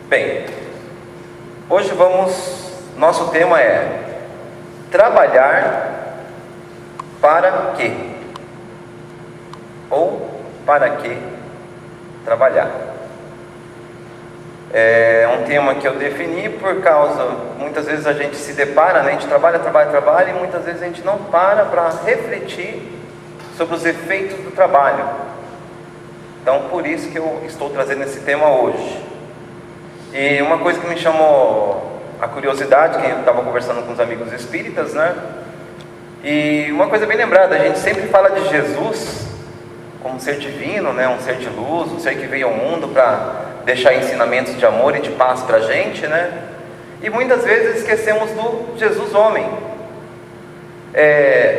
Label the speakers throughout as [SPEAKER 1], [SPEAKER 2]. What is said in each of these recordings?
[SPEAKER 1] Bem, hoje nosso tema é trabalhar para quê? Ou para que trabalhar? É um tema que eu defini por causa, muitas vezes a gente se depara, né? A gente trabalha e muitas vezes a gente não para refletir sobre os efeitos do trabalho. Então, por isso que eu estou trazendo esse tema hoje. E uma coisa que me chamou a curiosidade, que eu estava conversando com os amigos espíritas, né? E uma coisa bem lembrada, a gente sempre fala de Jesus como um ser divino, né? Um ser de luz, um ser que veio ao mundo para deixar ensinamentos de amor e de paz para a gente, né? E muitas vezes esquecemos do Jesus homem.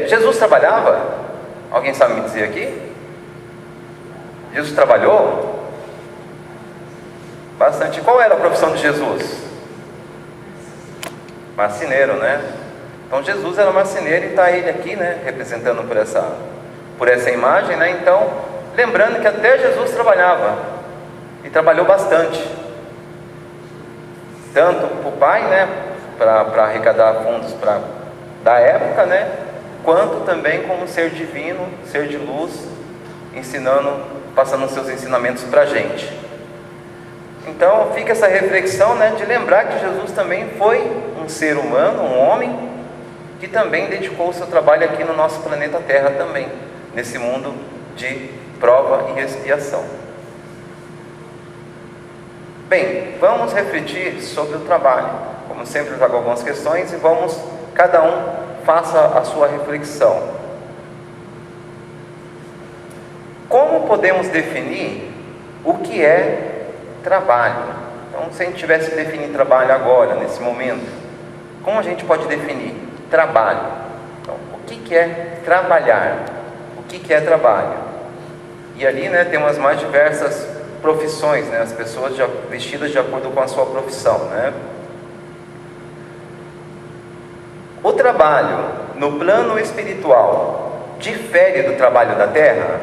[SPEAKER 1] Jesus trabalhava? Alguém sabe me dizer aqui? Jesus trabalhou? Bastante. Qual era a profissão de Jesus? Marceneiro, né? Então Jesus era marceneiro e está ele aqui, né? Representando por essa imagem, né? Então, lembrando que até Jesus trabalhava e trabalhou bastante, tanto para o Pai, né? Para arrecadar fundos da época, né? Quanto também como ser divino, ser de luz, passando os seus ensinamentos para a gente. Então fica essa reflexão, né, de lembrar que Jesus também foi um ser humano, um homem, que também dedicou o seu trabalho aqui no nosso planeta Terra também, nesse mundo de prova e expiação. Bem, vamos refletir sobre o trabalho. Como sempre eu trago algumas questões e cada um faça a sua reflexão. Como podemos definir o que é trabalho? Então, se a gente tivesse que definir trabalho agora, nesse momento, como a gente pode definir trabalho? Então, o que é trabalhar? O que é trabalho? E ali, né, tem umas mais diversas profissões, né, as pessoas vestidas de acordo com a sua profissão, né? O trabalho no plano espiritual difere do trabalho da terra?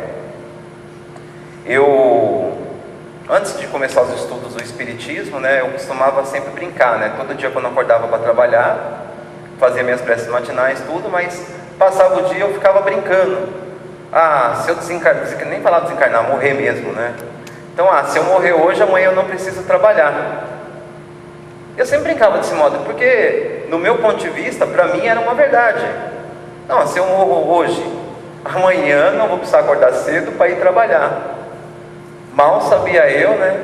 [SPEAKER 1] Antes de começar os estudos do Espiritismo, né, eu costumava sempre brincar, né? Todo dia quando eu acordava para trabalhar, fazia minhas preces matinais, tudo, mas passava o dia eu ficava brincando. Se eu desencarnar, nem falava desencarnar, morrer mesmo, né? Então, se eu morrer hoje, amanhã eu não preciso trabalhar. Eu sempre brincava desse modo, porque no meu ponto de vista, para mim era uma verdade. Não, se eu morro hoje, amanhã não vou precisar acordar cedo para ir trabalhar. Mal sabia eu, né,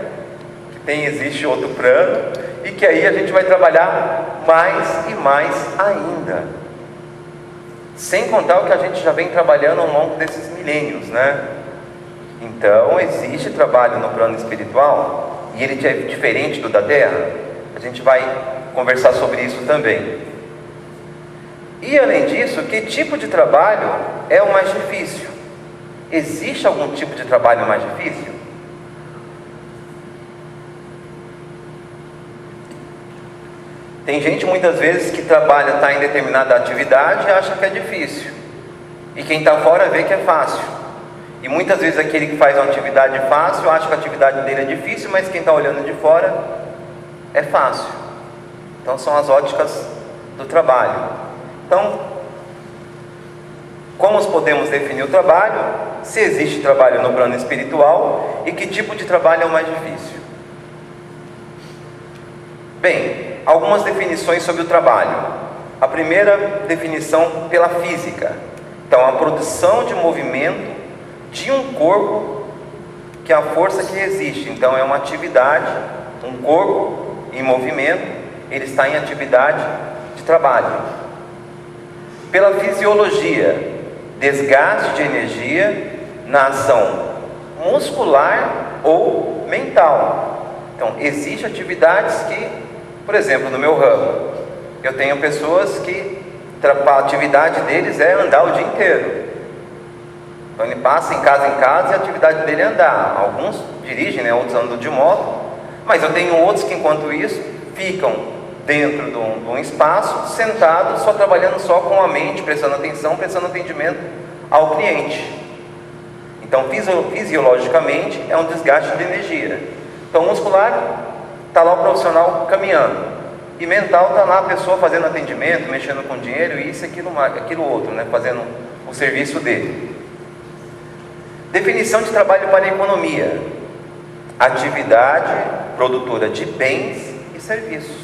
[SPEAKER 1] que existe outro plano e que aí a gente vai trabalhar mais e mais ainda. Sem contar o que a gente já vem trabalhando ao longo desses milênios, né? Então, existe trabalho no plano espiritual e ele é diferente do da Terra. A gente vai conversar sobre isso também. E além disso, que tipo de trabalho é o mais difícil? Existe algum tipo de trabalho mais difícil? Tem gente muitas vezes que está em determinada atividade e acha que é difícil. E quem está fora vê que é fácil. E muitas vezes aquele que faz uma atividade fácil acha que a atividade dele é difícil, mas quem está olhando de fora é fácil. Então são as óticas do trabalho. Então, como podemos definir o trabalho? Se existe trabalho no plano espiritual e que tipo de trabalho é o mais difícil? Bem, algumas definições sobre o trabalho. A primeira definição pela física. Então, a produção de movimento de um corpo, que é a força que existe. Então, é uma atividade, um corpo em movimento, ele está em atividade de trabalho. Pela fisiologia, desgaste de energia na ação muscular ou mental. Então, existem atividades que, por exemplo, no meu ramo, eu tenho pessoas que a atividade deles é andar o dia inteiro. Então ele passa em casa e a atividade dele é andar. Alguns dirigem, né? Outros andam de moto. Mas eu tenho outros que, enquanto isso, ficam dentro de um espaço, sentados, só trabalhando só com a mente, prestando atenção, prestando atendimento ao cliente. Então, fisiologicamente, é um desgaste de energia. Então, muscular, está lá o profissional caminhando. E mental está lá a pessoa fazendo atendimento, mexendo com dinheiro, isso, aquilo outro, né? Fazendo o serviço dele. Definição de trabalho para a economia: atividade produtora de bens e serviços.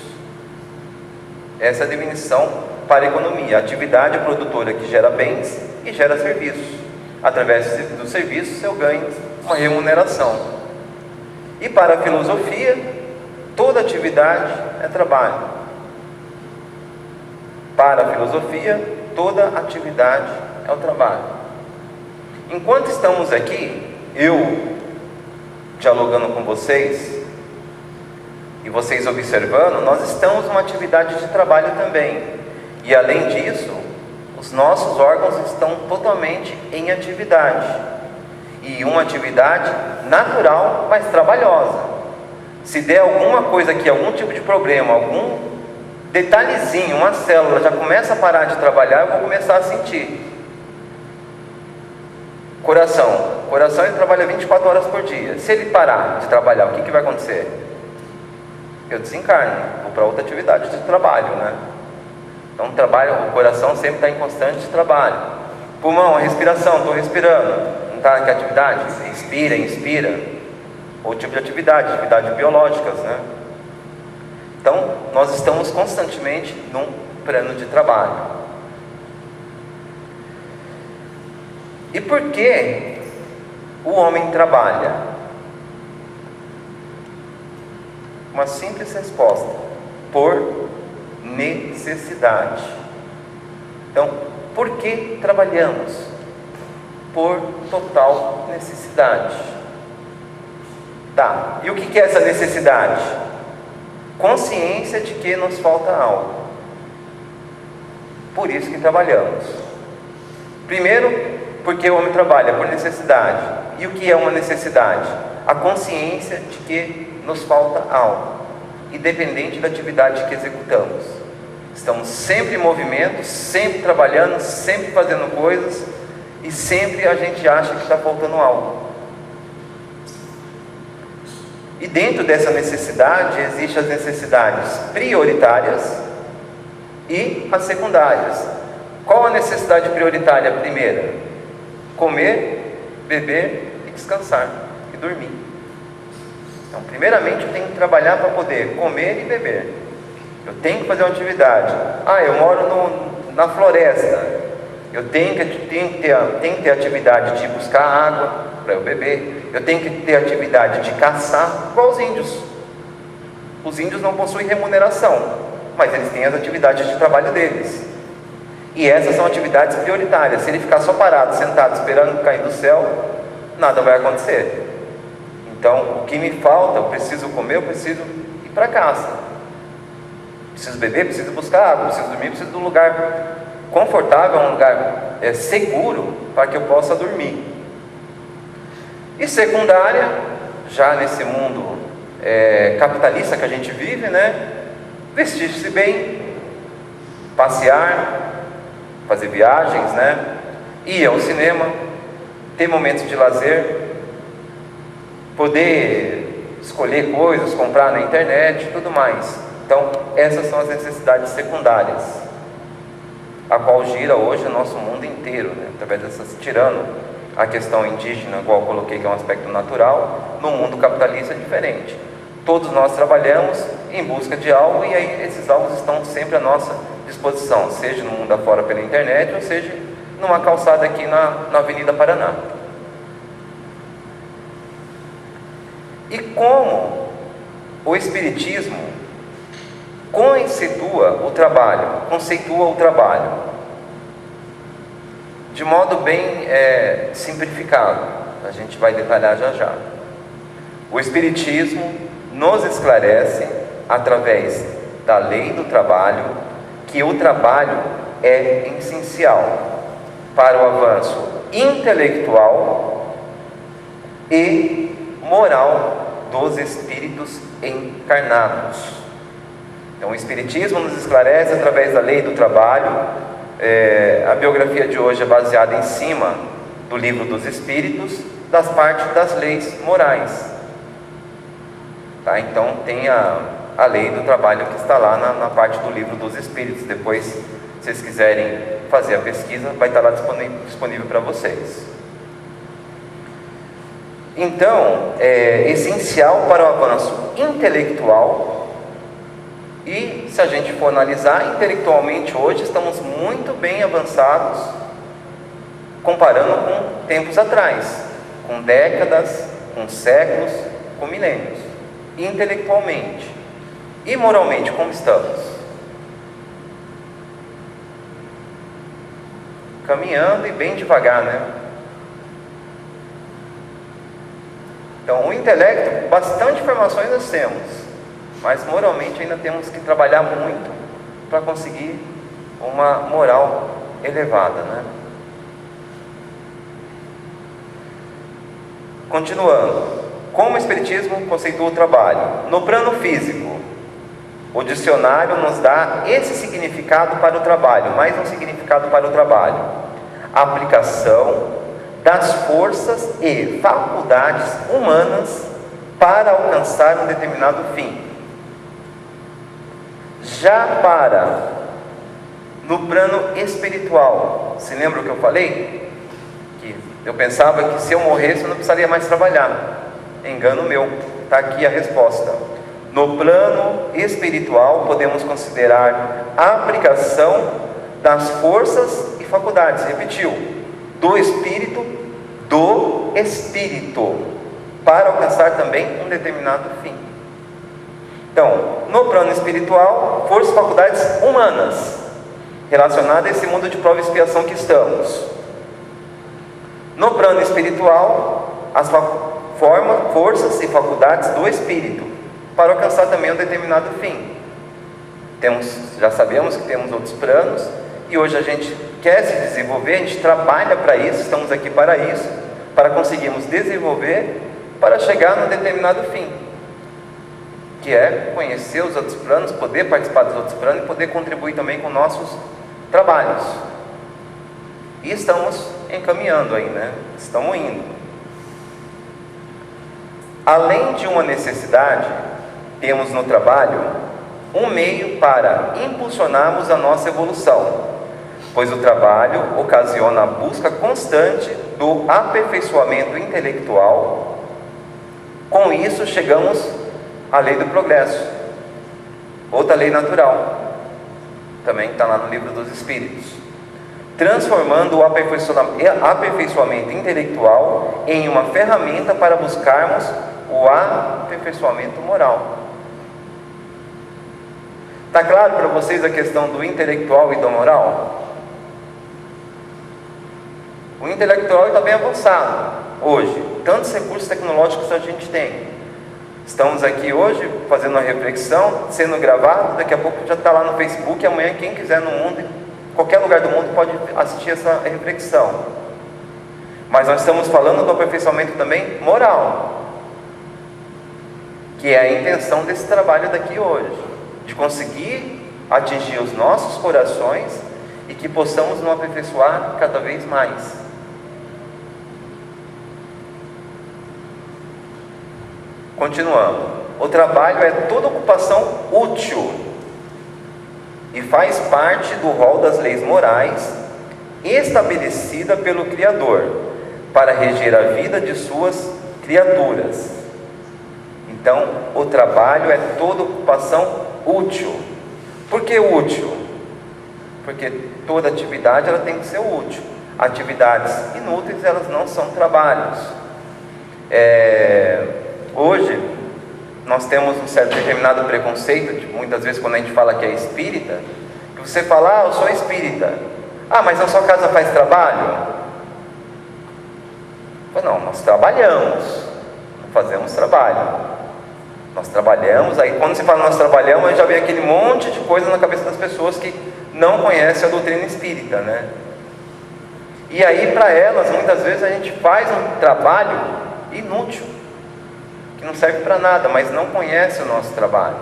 [SPEAKER 1] Essa é a definição para a economia: atividade produtora que gera bens e gera serviços. Através do serviço eu ganho uma remuneração. E para a filosofia, toda atividade é trabalho. Para a filosofia, toda atividade é o trabalho. Enquanto estamos aqui, eu dialogando com vocês e vocês observando, nós estamos numa atividade de trabalho também. E além disso, os nossos órgãos estão totalmente em atividade. E uma atividade natural, mas trabalhosa. Se der alguma coisa aqui, algum tipo de problema, algum detalhezinho, uma célula já começa a parar de trabalhar, eu vou começar a sentir. Coração ele trabalha 24 horas por dia. Se ele parar de trabalhar, o que vai acontecer? Eu desencarno, vou para outra atividade de trabalho, né? Então o coração sempre está em constante trabalho. Pulmão, a respiração, estou respirando. Não está em atividade? Inspira, inspira. Outro tipo de atividades biológicas, né? Então, nós estamos constantemente num plano de trabalho. E por que o homem trabalha? Uma simples resposta: por necessidade. Então, por que trabalhamos? Por total necessidade. Tá, e o que é essa necessidade? Consciência de que nos falta algo. Por isso que trabalhamos. Primeiro, porque o homem trabalha por necessidade. E o que é uma necessidade? A consciência de que nos falta algo, independente da atividade que executamos. Estamos sempre em movimento, sempre trabalhando, sempre fazendo coisas, e sempre a gente acha que está faltando algo. E dentro dessa necessidade, existem as necessidades prioritárias e as secundárias. Qual a necessidade prioritária? Primeira: comer, beber e descansar e dormir. Então, primeiramente eu tenho que trabalhar para poder comer e beber. Eu tenho que fazer uma atividade. Eu moro na floresta. Eu tenho que ter atividade de buscar água para eu beber. Eu tenho que ter atividade de caçar, igual os índios. Os índios não possuem remuneração, mas eles têm as atividades de trabalho deles. E essas são atividades prioritárias. Se ele ficar só parado, sentado, esperando cair do céu, nada vai acontecer. Então, o que me falta, eu preciso comer, eu preciso ir para caça. Preciso beber, preciso buscar água, preciso dormir, preciso de um lugar confortável, um lugar seguro para que eu possa dormir. E secundária, já nesse mundo capitalista que a gente vive, né? Vestir-se bem, passear, fazer viagens, né? Ir ao cinema, ter momentos de lazer, poder escolher coisas, comprar na internet e tudo mais. Então, essas são as necessidades secundárias, a qual gira hoje o nosso mundo inteiro, né? Através dessas, tirando a questão indígena, igual eu coloquei, que é um aspecto natural, no mundo capitalista é diferente. Todos nós trabalhamos em busca de algo, e aí esses alvos estão sempre à nossa disposição, seja no mundo afora pela internet, ou seja numa calçada aqui na Avenida Paraná. E como o Espiritismo conceitua o trabalho de modo bem simplificado, a gente vai detalhar já já. O Espiritismo nos esclarece, através da lei do trabalho, que o trabalho é essencial para o avanço intelectual e moral dos espíritos encarnados. Então, o Espiritismo nos esclarece através da lei do trabalho. A biografia de hoje é baseada em cima do Livro dos Espíritos, das partes das leis morais. Tá? Então tem a lei do trabalho que está lá na parte do livro dos Espíritos. Depois, se vocês quiserem fazer a pesquisa, vai estar lá disponível para vocês. Então, é essencial para o avanço intelectual. E se a gente for analisar, intelectualmente hoje estamos muito bem avançados, comparando com tempos atrás, com décadas, com séculos, com milênios. Intelectualmente e moralmente, como estamos? Caminhando e bem devagar, né? Então, o intelecto, bastante informações nós temos, mas moralmente ainda temos que trabalhar muito para conseguir uma moral elevada, né? Continuando, como o Espiritismo conceitua o trabalho? No plano físico, o dicionário nos dá esse significado para o trabalho, mais um significado para o trabalho: a aplicação das forças e faculdades humanas para alcançar um determinado fim. Já no plano espiritual, se lembra o que eu falei? Que eu pensava que se eu morresse eu não precisaria mais trabalhar. Engano meu, está aqui a resposta. No plano espiritual podemos considerar a aplicação das forças e faculdades, repetiu, do espírito, para alcançar também um determinado fim. Então, no plano espiritual, forças e faculdades humanas, relacionadas a esse mundo de prova e expiação que estamos. No plano espiritual, as forças e faculdades do espírito, para alcançar também um determinado fim. Já sabemos que temos outros planos, e hoje a gente quer se desenvolver, a gente trabalha para isso, estamos aqui para isso, para conseguirmos desenvolver, para chegar num determinado fim, que é conhecer os outros planos, poder participar dos outros planos e poder contribuir também com nossos trabalhos. E estamos encaminhando aí, né? Estamos indo. Além de uma necessidade, temos no trabalho um meio para impulsionarmos a nossa evolução, pois o trabalho ocasiona a busca constante do aperfeiçoamento intelectual. Com isso chegamos à lei do progresso, outra lei natural, também está lá no livro dos Espíritos, transformando o aperfeiçoamento intelectual em uma ferramenta para buscarmos o aperfeiçoamento moral. Está claro para vocês a questão do intelectual e do moral? O intelectual está bem avançado hoje, tantos recursos tecnológicos a gente tem. Estamos aqui hoje fazendo uma reflexão, sendo gravado, daqui a pouco já está lá no Facebook, amanhã quem quiser no mundo, qualquer lugar do mundo pode assistir essa reflexão. Mas nós estamos falando do aperfeiçoamento também moral, que é a intenção desse trabalho daqui hoje, de conseguir atingir os nossos corações e que possamos nos aperfeiçoar cada vez mais. Continuando, o trabalho é toda ocupação útil e faz parte do rol das leis morais estabelecida pelo Criador para reger a vida de suas criaturas. Então, o trabalho é toda ocupação útil. Por que útil? Porque toda atividade ela tem que ser útil. Atividades inúteis, elas não são trabalhos. Hoje, nós temos um certo determinado preconceito, muitas vezes quando a gente fala que é espírita, que você fala, eu sou espírita. Mas na sua casa faz trabalho? Não, nós trabalhamos, não fazemos trabalho. Nós trabalhamos, aí quando se fala nós trabalhamos, aí já vem aquele monte de coisa na cabeça das pessoas que não conhecem a doutrina espírita, né? E aí para elas, muitas vezes a gente faz um trabalho inútil, que não serve para nada, mas não conhece o nosso trabalho.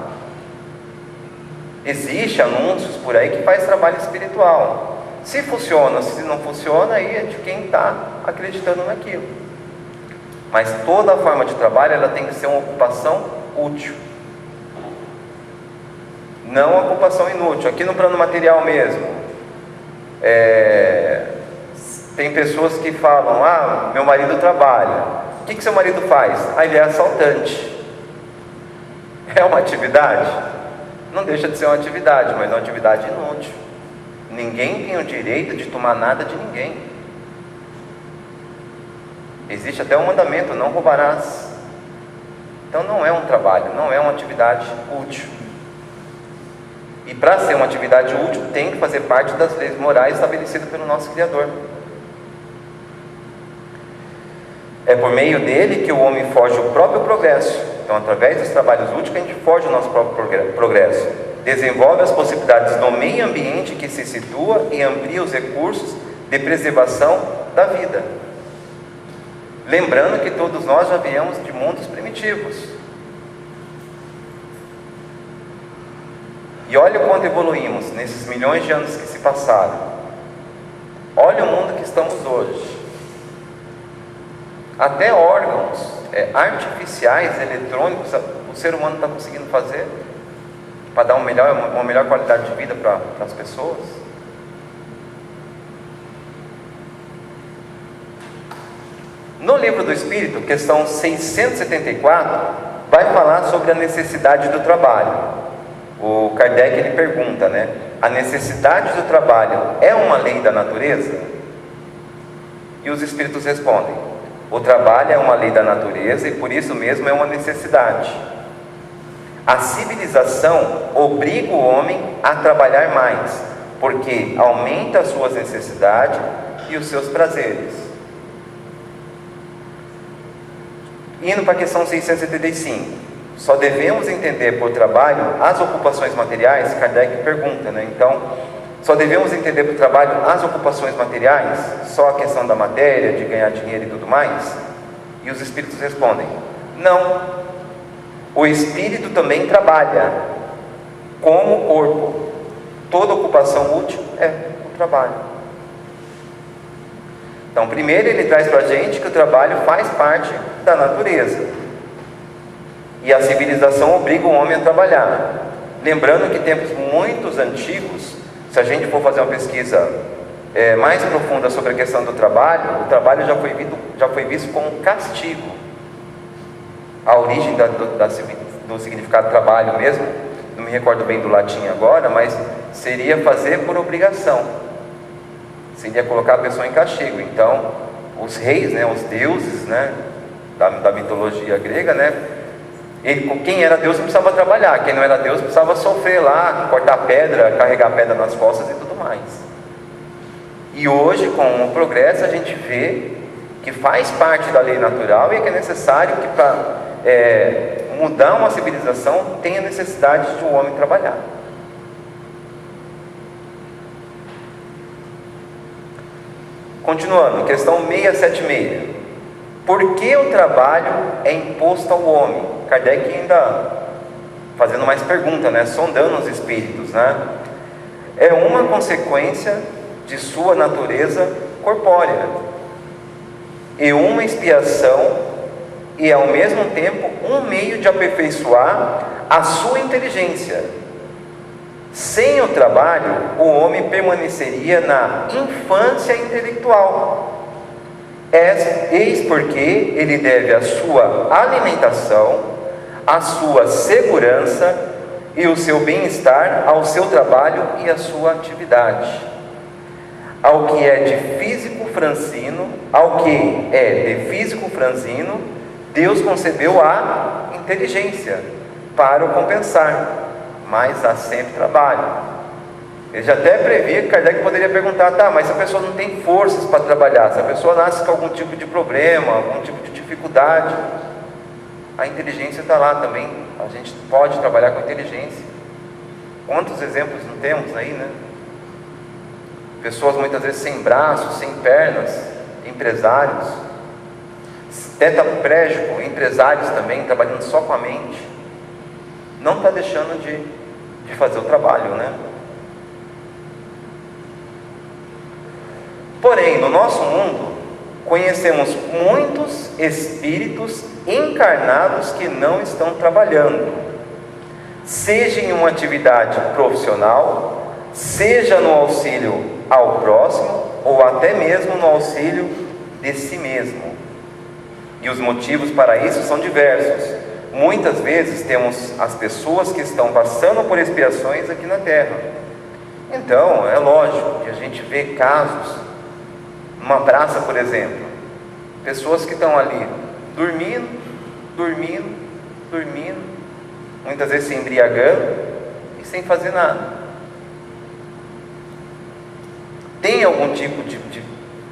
[SPEAKER 1] Existe anúncios por aí que faz trabalho espiritual. Se funciona, se não funciona, aí é de quem está acreditando naquilo. Mas toda a forma de trabalho, ela tem que ser uma ocupação útil. Não ocupação inútil. Aqui no plano material mesmo, tem pessoas que falam: ah, meu marido trabalha. O que seu marido faz? Ah, ele é assaltante. É uma atividade? Não deixa de ser uma atividade, mas é uma atividade inútil. Ninguém tem o direito de tomar nada de ninguém. Existe até um mandamento: não roubarás. Então não é um trabalho, não é uma atividade útil. E para ser uma atividade útil, tem que fazer parte das leis morais estabelecidas pelo nosso Criador. É por meio dele que o homem foge o próprio progresso. Então, através dos trabalhos úteis, que a gente foge o nosso próprio progresso. Desenvolve as possibilidades no meio ambiente que se situa e amplia os recursos de preservação da vida. Lembrando que todos nós já viemos de mundos primitivos. E olha o quanto evoluímos nesses milhões de anos que se passaram. Olha o mundo que estamos hoje. Até órgãos artificiais, eletrônicos, o ser humano está conseguindo fazer para dar uma melhor qualidade de vida para as pessoas. No Livro do Espírito, questão 674, vai falar sobre a necessidade do trabalho. O Kardec ele pergunta, né? A necessidade do trabalho é uma lei da natureza? E os Espíritos respondem: o trabalho é uma lei da natureza e por isso mesmo é uma necessidade. A civilização obriga o homem a trabalhar mais, porque aumenta as suas necessidades e os seus prazeres. Indo para a questão 675. Só devemos entender por trabalho as ocupações materiais? Kardec pergunta, né? Então, só devemos entender por trabalho as ocupações materiais? Só a questão da matéria, de ganhar dinheiro e tudo mais? E os Espíritos respondem: não. O Espírito também trabalha, como o corpo. Toda ocupação útil é o trabalho. Então, primeiro ele traz para a gente que o trabalho faz parte da natureza. E a civilização obriga o homem a trabalhar. Lembrando que tempos muito antigos, se a gente for fazer uma pesquisa mais profunda sobre a questão do trabalho, o trabalho já foi visto como um castigo. A origem do significado trabalho mesmo, não me recordo bem do latim agora, mas seria fazer por obrigação. Seria colocar a pessoa em castigo. Então, os reis, né, os deuses, né, da mitologia grega, né, quem era Deus não precisava trabalhar, quem não era Deus precisava sofrer lá, cortar pedra, carregar pedra nas costas e tudo mais. E hoje, com o progresso, a gente vê que faz parte da lei natural e que é necessário que para mudar uma civilização tenha necessidade de o homem trabalhar. Continuando, questão 676. Por que o trabalho é imposto ao homem? Kardec ainda fazendo mais pergunta, né? Sondando os espíritos, né? É uma consequência de sua natureza corpórea e uma expiação, e ao mesmo tempo um meio de aperfeiçoar a sua inteligência. Sem o trabalho, o homem permaneceria na infância intelectual. Eis porque ele deve a sua alimentação, a sua segurança e o seu bem-estar ao seu trabalho e à sua atividade. Ao que é de físico franzino, Deus concedeu a inteligência para o compensar, mas há sempre trabalho. Ele já até previa que Kardec poderia perguntar: tá, mas se a pessoa não tem forças para trabalhar, se a pessoa nasce com algum tipo de problema, algum tipo de dificuldade, a inteligência está lá também, a gente pode trabalhar com inteligência. Quantos exemplos não temos aí, né? Pessoas muitas vezes sem braços, sem pernas, empresários, tetraplégico, empresários também, trabalhando só com a mente, não está deixando de fazer o trabalho, né? Porém, no nosso mundo, conhecemos muitos espíritos encarnados que não estão trabalhando, seja em uma atividade profissional, seja no auxílio ao próximo, ou até mesmo no auxílio de si mesmo. E os motivos para isso são diversos. Muitas vezes temos as pessoas que estão passando por expiações aqui na Terra. Então, é lógico que a gente vê casos, numa praça, por exemplo, pessoas que estão ali dormindo, muitas vezes se embriagando e sem fazer nada. Tem algum tipo de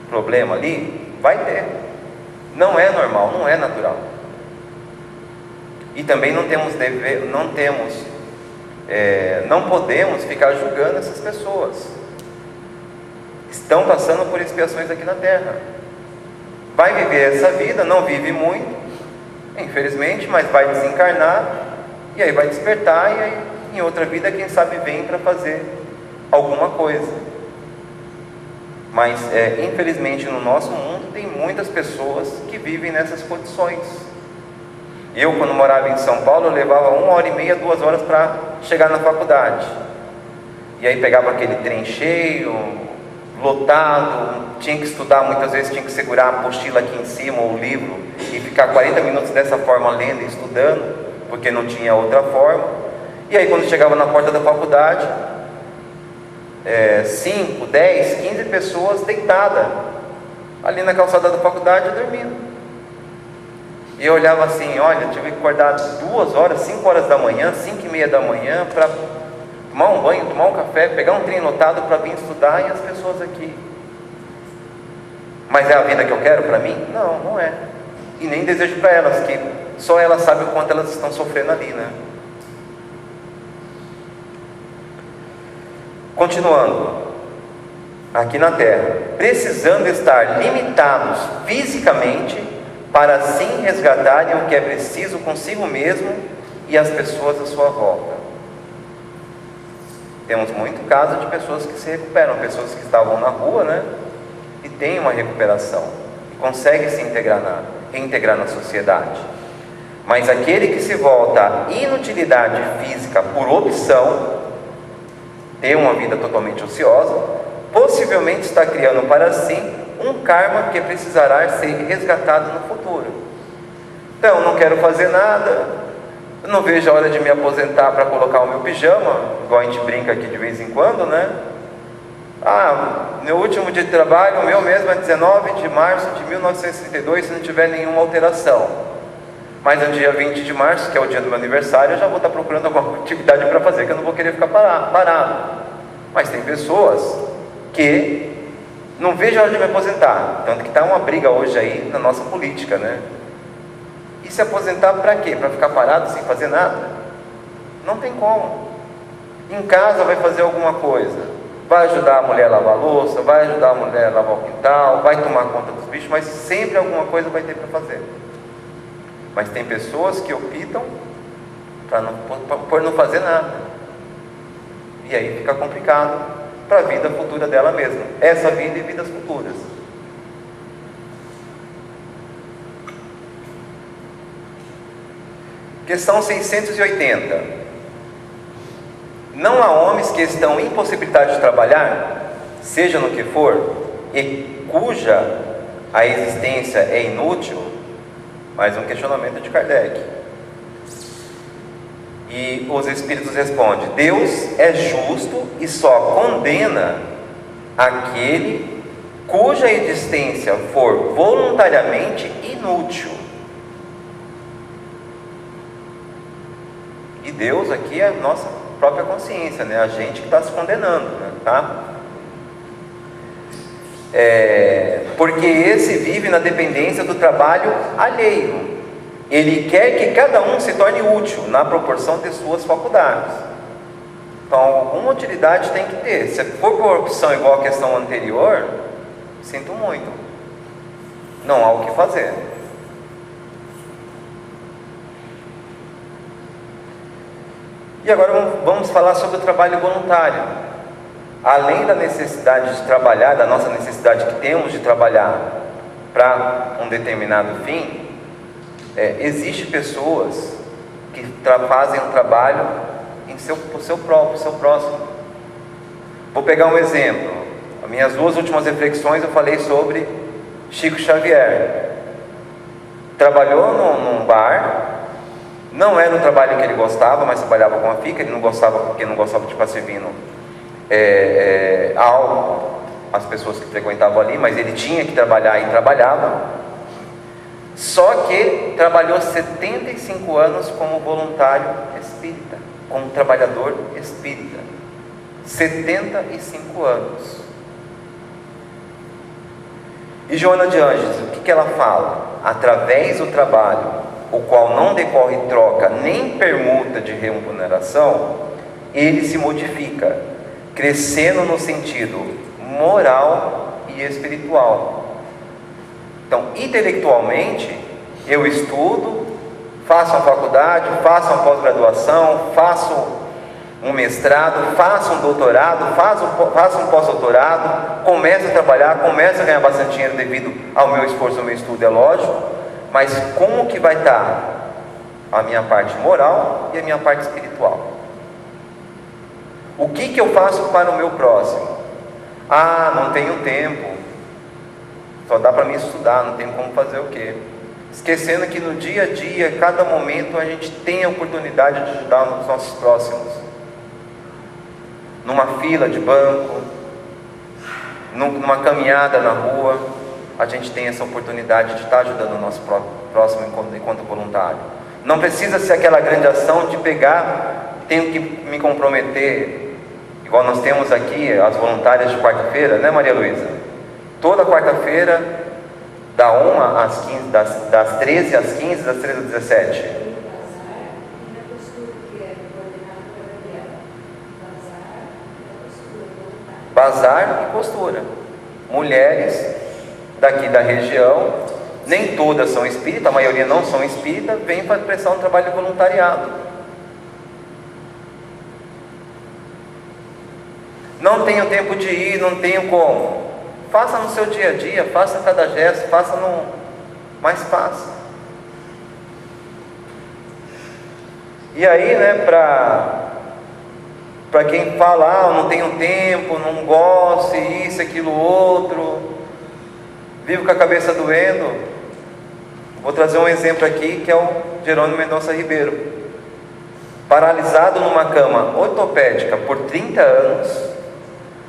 [SPEAKER 1] problema ali? Vai ter. Não é normal, não é natural. E também não podemos ficar julgando essas pessoas. Estão passando por expiações aqui na Terra. Vai viver essa vida, não vive muito, infelizmente, mas vai desencarnar, e aí vai despertar, e aí em outra vida, quem sabe, vem para fazer alguma coisa. Mas, infelizmente, no nosso mundo, tem muitas pessoas que vivem nessas condições. Eu, quando morava em São Paulo, eu levava 1h30, 2 horas para chegar na faculdade. E aí pegava aquele trem cheio, lotado, tinha que estudar, muitas vezes tinha que segurar a apostila aqui em cima, ou o livro, e ficar 40 minutos dessa forma lendo e estudando, porque não tinha outra forma. E aí quando chegava na porta da faculdade, 5, 10, 15 pessoas deitadas ali na calçada da faculdade dormindo. E eu olhava assim, olha, tive que acordar 2 horas, 5 horas da manhã, 5h30 da manhã, para tomar um banho, tomar um café, pegar um trem lotado para vir estudar, e as pessoas aqui. Mas é a vida que eu quero para mim? Não, não é. E nem desejo para elas, que só elas sabem o quanto elas estão sofrendo ali, né? Continuando, aqui na Terra, precisando estar limitados fisicamente, para assim resgatarem o que é preciso consigo mesmo e as pessoas à sua volta. Temos muito caso de pessoas que se recuperam, pessoas que estavam na rua, né? E têm uma recuperação, e conseguem se reintegrar na sociedade. Mas aquele que se volta à inutilidade física por opção, ter uma vida totalmente ociosa, possivelmente está criando para si um karma que precisará ser resgatado no futuro. Então, não quero fazer nada, eu não vejo a hora de me aposentar para colocar o meu pijama, igual a gente brinca aqui de vez em quando, né? Meu último dia de trabalho, o meu mesmo, é 19 de março de 1932, se não tiver nenhuma alteração. Mas no dia 20 de março, que é o dia do meu aniversário, eu já vou estar procurando alguma atividade para fazer, que eu não vou querer ficar parado. Mas tem pessoas que não vejo a hora de me aposentar, tanto que está uma briga hoje aí na nossa política, né? E se aposentar para quê? Para ficar parado sem fazer nada? Não tem como. Em casa vai fazer alguma coisa, vai ajudar a mulher a lavar a louça, vai ajudar a mulher a lavar o quintal, vai tomar conta dos bichos, mas sempre alguma coisa vai ter para fazer. Mas tem pessoas que optam por não fazer nada, e aí fica complicado para a vida futura dela mesma, essa vida e vidas futuras. Questão 680. Não há homens que estão impossibilitados de trabalhar, seja no que for, e cuja a existência é inútil? Mais um questionamento de Kardec. E os Espíritos respondem: Deus é justo e só condena aquele cuja existência for voluntariamente inútil. E Deus aqui é a nossa própria consciência, né? A gente que está se condenando, né? Tá? Porque esse vive na dependência do trabalho alheio. Ele quer que cada um se torne útil na proporção de suas faculdades. Então, alguma utilidade tem que ter. Se for por opção igual à questão anterior, sinto muito, não há o que fazer. E agora vamos falar sobre o trabalho voluntário. Além da necessidade de trabalhar, da nossa necessidade que temos de trabalhar para um determinado fim, existem pessoas que fazem um trabalho por seu próprio, seu próximo. Vou pegar um exemplo. As minhas 2 últimas reflexões eu falei sobre Chico Xavier. Trabalhou num bar, não era o trabalho que ele gostava, mas trabalhava com a FICA. Ele não gostava porque não gostava de ficar servindo álcool às pessoas que frequentavam ali, mas ele tinha que trabalhar e trabalhava. Só que trabalhou 75 anos como voluntário espírita, como trabalhador espírita. 75 anos. E Joana de Ângeles, o que ela fala? Através do trabalho, o qual não decorre troca nem permuta de remuneração, ele se modifica, crescendo no sentido moral e espiritual. Então, intelectualmente, eu estudo, faço uma faculdade, faço uma pós-graduação, faço um mestrado, faço um doutorado, faço um pós-doutorado, começo a trabalhar, começo a ganhar bastante dinheiro devido ao meu esforço, ao meu estudo, é lógico, mas como que vai estar a minha parte moral e a minha parte espiritual? O que eu faço para o meu próximo? Não tenho tempo, só dá para mim estudar, não tenho como fazer o quê? Esquecendo que no dia a dia, cada momento, a gente tem a oportunidade de ajudar os nossos próximos. Numa fila de banco, numa caminhada na rua, a gente tem essa oportunidade de estar ajudando o nosso próximo enquanto voluntário. Não precisa ser aquela grande ação de pegar, tenho que me comprometer, igual nós temos aqui as voluntárias de quarta-feira, né, Maria Luísa? Toda quarta-feira, das 13 às 15, das 13 às 17. Bazar e costura. Mulheres daqui da região, nem todas são espíritas, a maioria não são espíritas, vêm para prestar um trabalho de voluntariado. Não tenho tempo de ir, não tenho como. Faça no seu dia a dia, faça cada gesto, faça no mais fácil. E aí, né, para quem fala, não tenho tempo, não gosto, isso, aquilo, outro, vivo com a cabeça doendo, vou trazer um exemplo aqui, que é o Jerônimo Mendonça Ribeiro, paralisado numa cama ortopédica por 30 anos,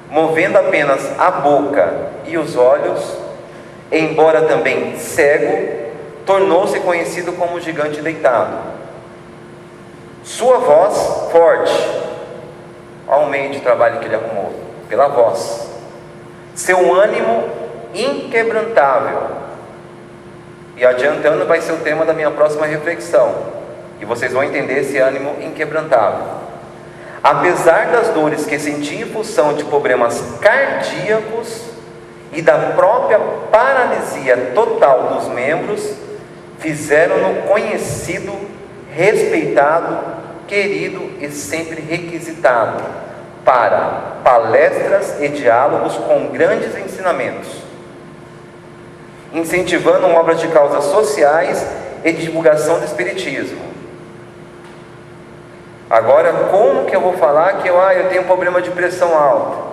[SPEAKER 1] movendo apenas a boca e os olhos, embora também cego, tornou-se conhecido como gigante deitado. Sua voz forte, ao meio de trabalho que ele arrumou, pela voz. Seu ânimo inquebrantável. E adiantando, vai ser o tema da minha próxima reflexão. E vocês vão entender esse ânimo inquebrantável. Apesar das dores que sentia em função de problemas cardíacos e da própria paralisia total dos membros, fizeram-no conhecido, respeitado, querido e sempre requisitado para palestras e diálogos com grandes ensinamentos, incentivando obras de causas sociais e divulgação do espiritismo. Agora, como que eu vou falar que eu tenho um problema de pressão alta?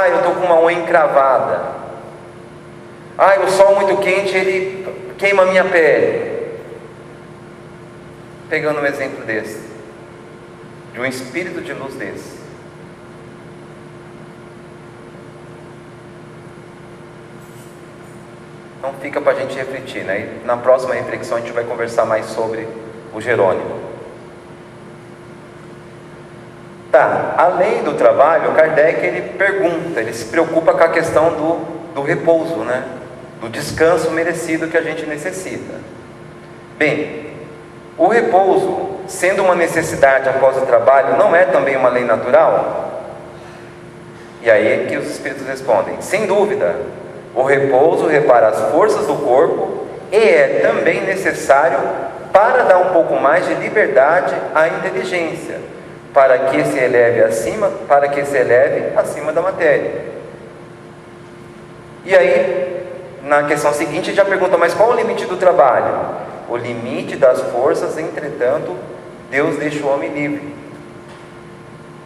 [SPEAKER 1] Eu estou com uma unha encravada. O sol muito quente, ele queima a minha pele. Pegando um exemplo desse, de um espírito de luz desse. Então fica para a gente refletir, né? E na próxima reflexão a gente vai conversar mais sobre o Jerônimo. Além do trabalho, Kardec ele se preocupa com a questão do repouso, né? Do descanso merecido que a gente necessita. Bem, o repouso, sendo uma necessidade após o trabalho, não é também uma lei natural? E aí é que os espíritos respondem: sem dúvida, o repouso repara as forças do corpo e é também necessário para dar um pouco mais de liberdade à inteligência, para que se eleve acima da matéria. E aí, na questão seguinte já pergunta, mas qual o limite do trabalho? O limite das forças, entretanto, Deus deixa o homem livre.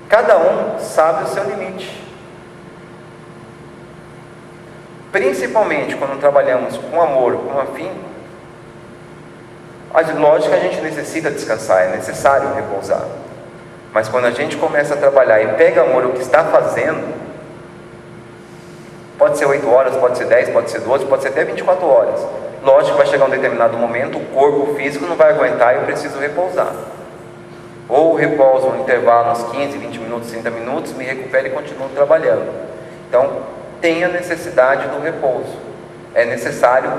[SPEAKER 1] Cada um sabe o seu limite. Principalmente quando trabalhamos com amor, com afim, lógico que a gente necessita descansar, é necessário repousar. Mas quando a gente começa a trabalhar e pega amor o que está fazendo, pode ser 8 horas, pode ser 10, pode ser 12, pode ser até 24 horas. Lógico que vai chegar um determinado momento, o corpo físico não vai aguentar e eu preciso repousar. Ou repouso no intervalo uns 15, 20 minutos, 30 minutos, me recupero e continuo trabalhando. Então, tem a necessidade do repouso. É necessário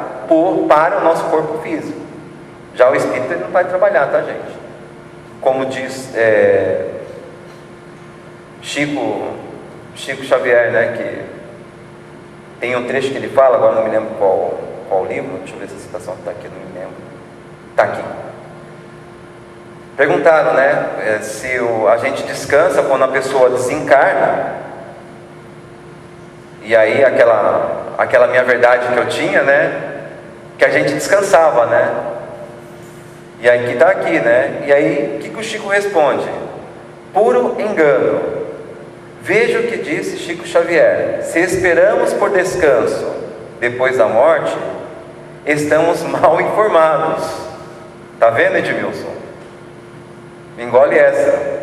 [SPEAKER 1] para o nosso corpo físico. Já o espírito ele não vai trabalhar, tá, gente? Como diz Chico Xavier, né, que tem um trecho que ele fala, agora não me lembro qual livro, deixa eu ver se a citação está aqui, não me lembro. Está aqui. Perguntaram, né, se a gente descansa quando a pessoa desencarna. E aí aquela minha verdade que eu tinha, né, que a gente descansava, né? E aí que está aqui, né? E aí, o que o Chico responde? Puro engano. Veja o que disse Chico Xavier: se esperamos por descanso depois da morte, estamos mal informados. Tá vendo, Edmilson? Engole essa.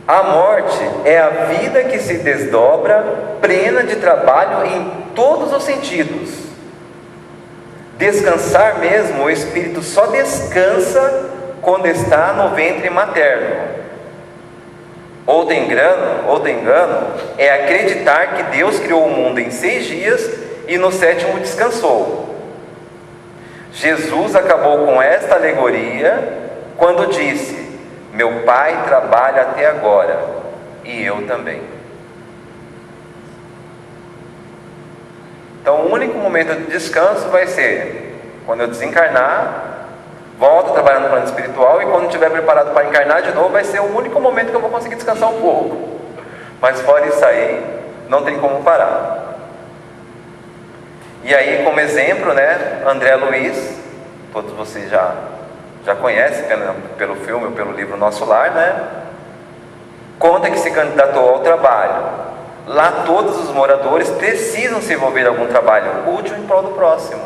[SPEAKER 1] A morte é a vida que se desdobra, plena de trabalho em todos os sentidos. Descansar mesmo, o espírito só descansa quando está no ventre materno. Outro engano é acreditar que Deus criou o mundo em 6 dias e no 7º descansou. Jesus acabou com esta alegoria quando disse: meu Pai trabalha até agora e eu também. Então o único momento de descanso vai ser quando eu desencarnar, volto a trabalhar no plano espiritual, e quando estiver preparado para encarnar de novo, vai ser o único momento que eu vou conseguir descansar um pouco. Mas fora isso aí, não tem como parar. E aí, como exemplo, né, André Luiz, todos vocês já conhecem pelo filme ou pelo livro Nosso Lar, né? Conta que se candidatou ao trabalho. Lá todos os moradores precisam se envolver em algum trabalho útil em prol do próximo.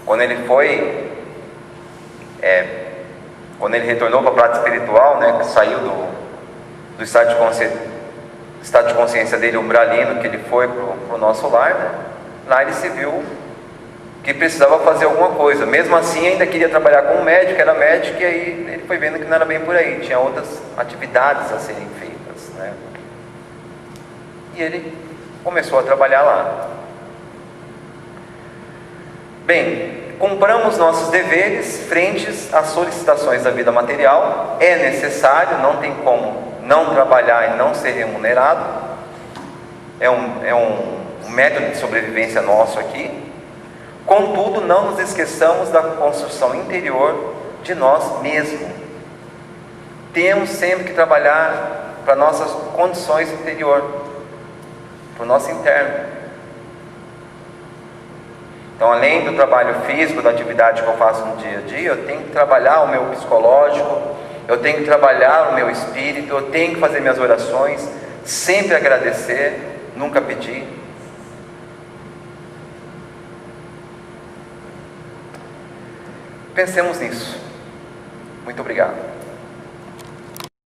[SPEAKER 1] Quando ele retornou para a prática espiritual, né, que saiu do estado de consciência dele umbralino, que ele foi para o Nosso Lar, né, lá ele se viu que precisava fazer alguma coisa. Mesmo assim ainda queria trabalhar como médico, era médico, e aí ele foi vendo que não era bem por aí, tinha outras atividades a serem feitas, né? E ele começou a trabalhar lá. Bem, cumpramos nossos deveres frentes às solicitações da vida material. É necessário, não tem como não trabalhar e não ser remunerado. É um método de sobrevivência nosso aqui. Contudo, não nos esqueçamos da construção interior de nós mesmos. Temos sempre que trabalhar para nossas condições interior, para o nosso interno. Então, além do trabalho físico, da atividade que eu faço no dia a dia, eu tenho que trabalhar o meu psicológico, eu tenho que trabalhar o meu espírito, eu tenho que fazer minhas orações, sempre agradecer, nunca pedir. Pensemos nisso. Muito obrigado.